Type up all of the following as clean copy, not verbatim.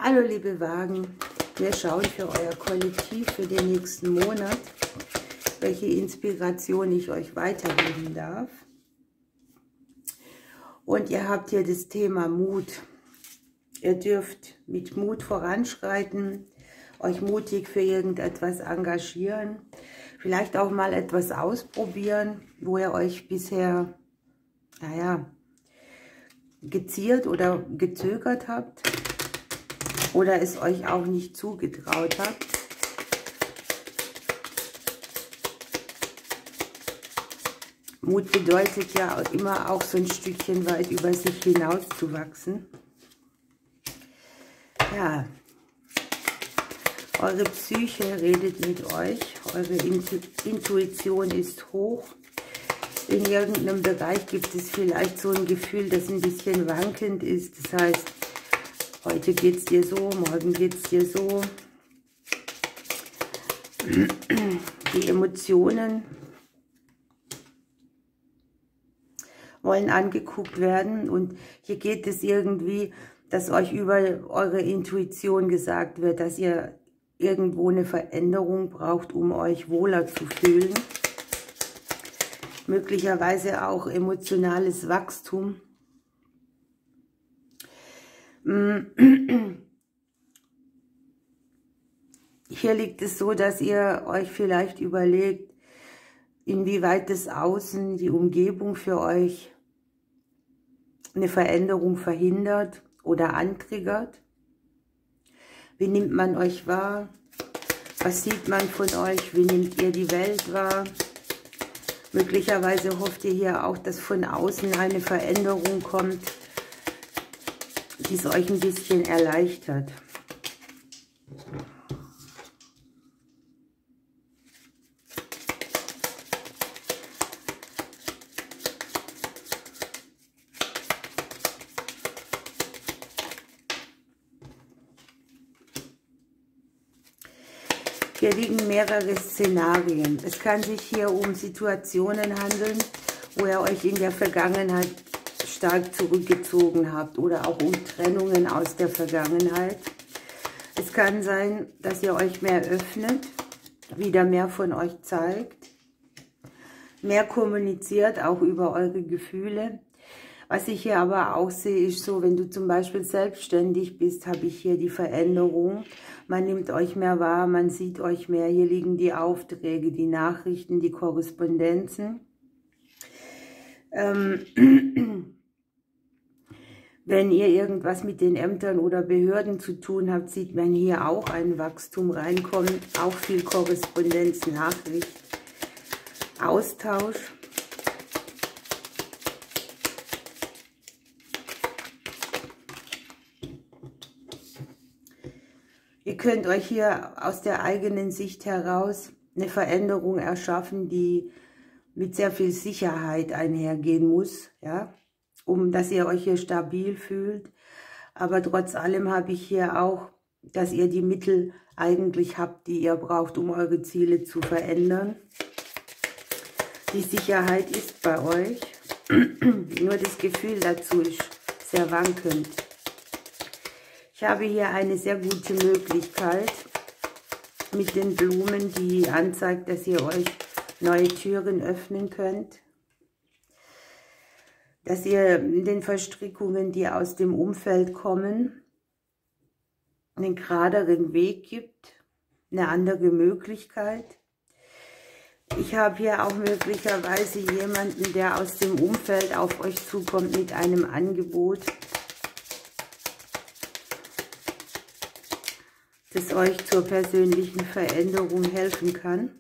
Hallo liebe Wagen, wir schauen für euer Kollektiv für den nächsten Monat, welche Inspiration ich euch weitergeben darf. Und ihr habt hier das Thema Mut. Ihr dürft mit Mut voranschreiten, euch mutig für irgendetwas engagieren, vielleicht auch mal etwas ausprobieren, wo ihr euch bisher, geziert oder gezögert habt oder es euch auch nicht zugetraut habt. Mut bedeutet ja immer auch so ein Stückchen weit über sich hinaus zu wachsen. Ja, eure Psyche redet mit euch, eure Intuition ist hoch. In irgendeinem Bereich gibt es vielleicht so ein Gefühl, das ein bisschen wankend ist. Das heißt, heute geht es dir so, morgen geht es dir so. Die Emotionen wollen angeguckt werden und hier geht es irgendwie, dass euch über eure Intuition gesagt wird, dass ihr irgendwo eine Veränderung braucht, um euch wohler zu fühlen. Möglicherweise auch emotionales Wachstum. Hier liegt es so, dass ihr euch vielleicht überlegt, inwieweit das Außen, die Umgebung für euch eine Veränderung verhindert oder antriggert. Wie nimmt man euch wahr? Was sieht man von euch? Wie nehmt ihr die Welt wahr? Möglicherweise hofft ihr hier auch, dass von außen eine Veränderung kommt, die es euch ein bisschen erleichtert. Hier liegen mehrere Szenarien. Es kann sich hier um Situationen handeln, wo ihr euch in der Vergangenheit stark zurückgezogen habt oder auch um Trennungen aus der Vergangenheit. Es kann sein, dass ihr euch mehr öffnet, wieder mehr von euch zeigt, mehr kommuniziert, auch über eure Gefühle. Was ich hier aber auch sehe, ist so, wenn du zum Beispiel selbstständig bist, habe ich hier die Veränderung. Man nimmt euch mehr wahr, man sieht euch mehr. Hier liegen die Aufträge, die Nachrichten, die Korrespondenzen. Wenn ihr irgendwas mit den Ämtern oder Behörden zu tun habt, sieht man hier auch ein Wachstum reinkommen. Auch viel Korrespondenz, Nachricht, Austausch. Ihr könnt euch hier aus der eigenen Sicht heraus eine Veränderung erschaffen, die mit sehr viel Sicherheit einhergehen muss, ja, dass ihr euch hier stabil fühlt. Aber trotz allem habe ich hier auch, dass ihr die Mittel eigentlich habt, die ihr braucht, um eure Ziele zu verändern. Die Sicherheit ist bei euch, nur das Gefühl dazu ist sehr wankend. Ich habe hier eine sehr gute Möglichkeit mit den Blumen, die anzeigt, dass ihr euch neue Türen öffnen könnt. Dass ihr den Verstrickungen, die aus dem Umfeld kommen, einen geraderen Weg gibt, eine andere Möglichkeit. Ich habe hier auch möglicherweise jemanden, der aus dem Umfeld auf euch zukommt mit einem Angebot, das euch zur persönlichen Veränderung helfen kann.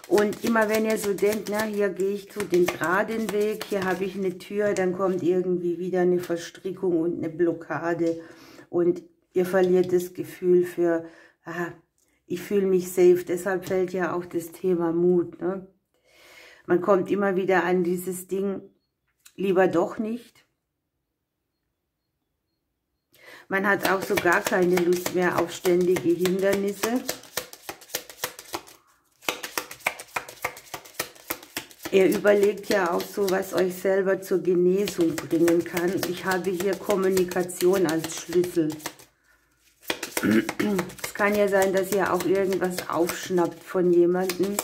Und immer wenn ihr so denkt, na, hier gehe ich zu den geraden Weg, hier habe ich eine Tür, dann kommt irgendwie wieder eine Verstrickung und eine Blockade. Und ihr verliert das Gefühl für, ich fühle mich safe. Deshalb fällt ja auch das Thema Mut. Ne? Man kommt immer wieder an dieses Ding, lieber doch nicht. Man hat auch so gar keine Lust mehr auf ständige Hindernisse. Ihr überlegt ja auch so, was euch selber zur Genesung bringen kann. Ich habe hier Kommunikation als Schlüssel. Es kann ja sein, dass ihr auch irgendwas aufschnappt von jemandem,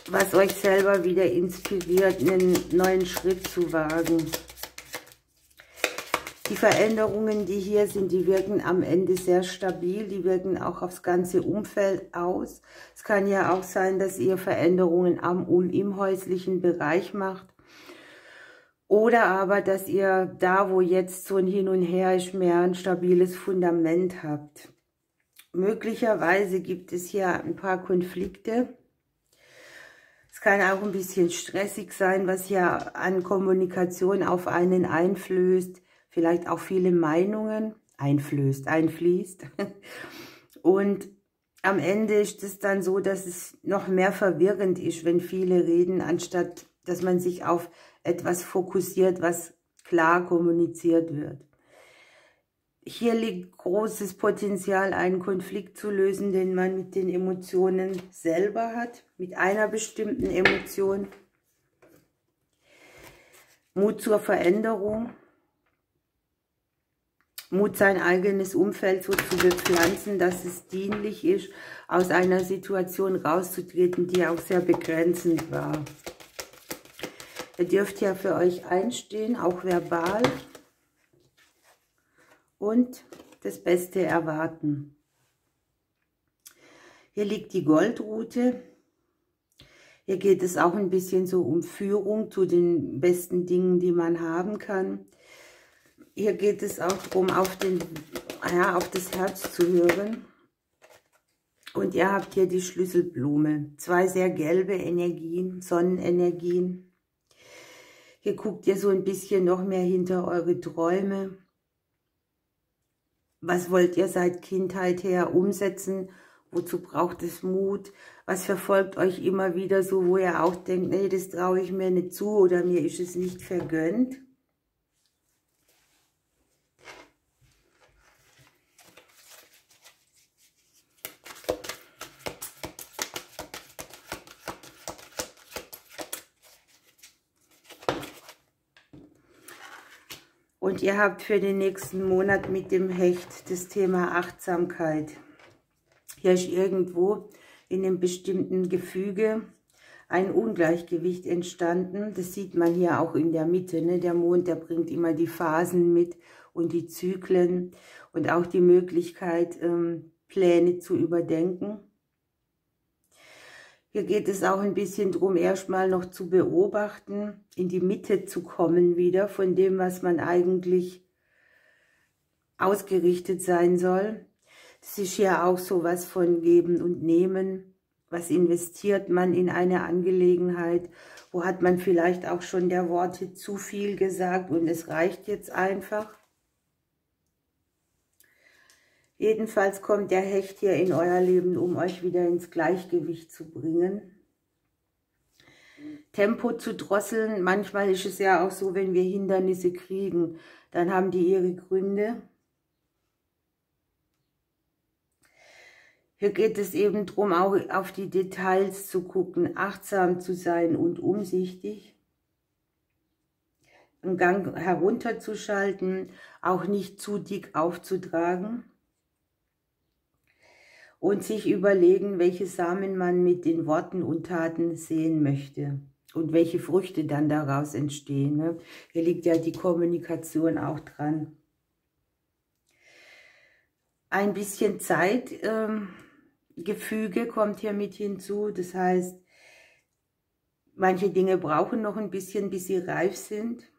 was euch selber wieder inspiriert, einen neuen Schritt zu wagen. Die Veränderungen, die hier sind, die wirken am Ende sehr stabil, die wirken auch aufs ganze Umfeld aus. Es kann ja auch sein, dass ihr Veränderungen im häuslichen Bereich macht. Oder aber, dass ihr da, wo jetzt so ein Hin und Her ist, mehr ein stabiles Fundament habt. Möglicherweise gibt es hier ein paar Konflikte. Es kann auch ein bisschen stressig sein, was hier an Kommunikation auf einen einflößt. Vielleicht auch viele Meinungen einfließt. Und am Ende ist es dann so, dass es noch mehr verwirrend ist, wenn viele reden, anstatt dass man sich auf etwas fokussiert, was klar kommuniziert wird. Hier liegt großes Potenzial, einen Konflikt zu lösen, den man mit den Emotionen selber hat, mit einer bestimmten Emotion. Mut zur Veränderung. Mut, sein eigenes Umfeld so zu bepflanzen, dass es dienlich ist, aus einer Situation rauszutreten, die auch sehr begrenzend war. Ihr dürft ja für euch einstehen, auch verbal, und das Beste erwarten. Hier liegt die Goldrute. Hier geht es auch ein bisschen so um Führung zu den besten Dingen, die man haben kann. Hier geht es auch darum, auf das Herz zu hören. Und ihr habt hier die Schlüsselblume. 2 sehr gelbe Energien, Sonnenenergien. Hier guckt ihr so ein bisschen noch mehr hinter eure Träume. Was wollt ihr seit Kindheit her umsetzen? Wozu braucht es Mut? Was verfolgt euch immer wieder so, wo ihr auch denkt, nee, das traue ich mir nicht zu oder mir ist es nicht vergönnt? Und ihr habt für den nächsten Monat mit dem Hecht das Thema Achtsamkeit. Hier ist irgendwo in einem bestimmten Gefüge ein Ungleichgewicht entstanden. Das sieht man hier auch in der Mitte. Ne? Der Mond, der bringt immer die Phasen mit und die Zyklen und auch die Möglichkeit, Pläne zu überdenken. Hier geht es auch ein bisschen darum, erstmal noch zu beobachten, in die Mitte zu kommen wieder von dem, was man eigentlich ausgerichtet sein soll. Das ist ja auch sowas von Geben und Nehmen. Was investiert man in eine Angelegenheit? Wo hat man vielleicht auch schon der Worte zu viel gesagt und es reicht jetzt einfach? Jedenfalls kommt der Hecht hier in euer Leben, um euch wieder ins Gleichgewicht zu bringen. Tempo zu drosseln, manchmal ist es ja auch so, wenn wir Hindernisse kriegen, dann haben die ihre Gründe. Hier geht es eben darum, auch auf die Details zu gucken, achtsam zu sein und umsichtig. Einen Gang herunterzuschalten, auch nicht zu dick aufzutragen. Und sich überlegen, welche Samen man mit den Worten und Taten sehen möchte und welche Früchte dann daraus entstehen. Ne? Hier liegt ja die Kommunikation auch dran. Ein bisschen Zeitgefüge kommt hier mit hinzu. Das heißt, manche Dinge brauchen noch ein bisschen, bis sie reif sind.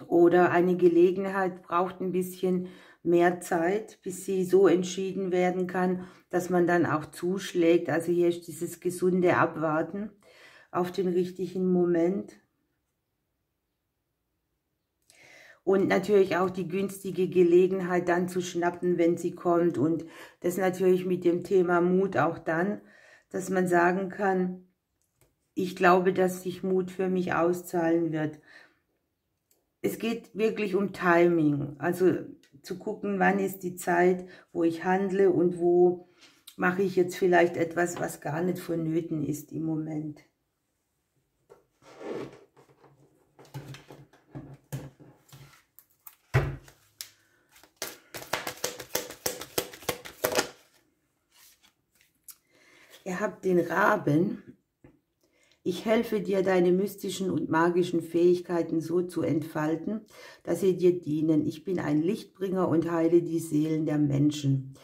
Oder eine Gelegenheit braucht ein bisschen mehr Zeit, bis sie so entschieden werden kann, dass man dann auch zuschlägt. Also hier ist dieses gesunde Abwarten auf den richtigen Moment. Und natürlich auch die günstige Gelegenheit dann zu schnappen, wenn sie kommt. Und das natürlich mit dem Thema Mut auch dann, dass man sagen kann, ich glaube, dass sich Mut für mich auszahlen wird. Es geht wirklich um Timing, also zu gucken, wann ist die Zeit, wo ich handle und wo mache ich jetzt vielleicht etwas, was gar nicht vonnöten ist im Moment. Ihr habt den Raben. Ich helfe dir, deine mystischen und magischen Fähigkeiten so zu entfalten, dass sie dir dienen. Ich bin ein Lichtbringer und heile die Seelen der Menschen.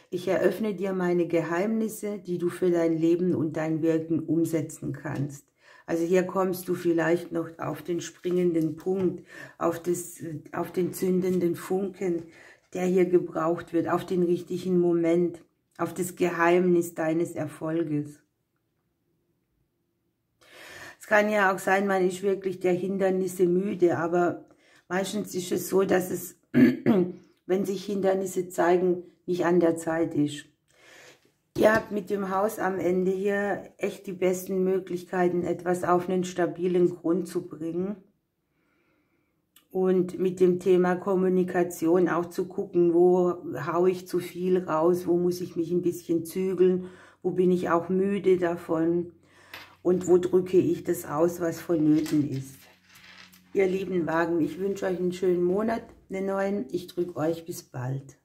Ich eröffne dir meine Geheimnisse, die du für dein Leben und dein Wirken umsetzen kannst. Also hier kommst du vielleicht noch auf den springenden Punkt, auf den zündenden Funken, der hier gebraucht wird, auf den richtigen Moment, auf das Geheimnis deines Erfolges. Es kann ja auch sein, man ist wirklich der Hindernisse müde, aber meistens ist es so, dass es, wenn sich Hindernisse zeigen, nicht an der Zeit ist. Ihr habt mit dem Haus am Ende hier echt die besten Möglichkeiten, etwas auf einen stabilen Grund zu bringen. Und mit dem Thema Kommunikation auch zu gucken, wo haue ich zu viel raus, wo muss ich mich ein bisschen zügeln, wo bin ich auch müde davon und wo drücke ich das aus, was vonnöten ist. Ihr lieben Wagen, ich wünsche euch einen schönen Monat, einen neuen. Ich drücke euch bis bald.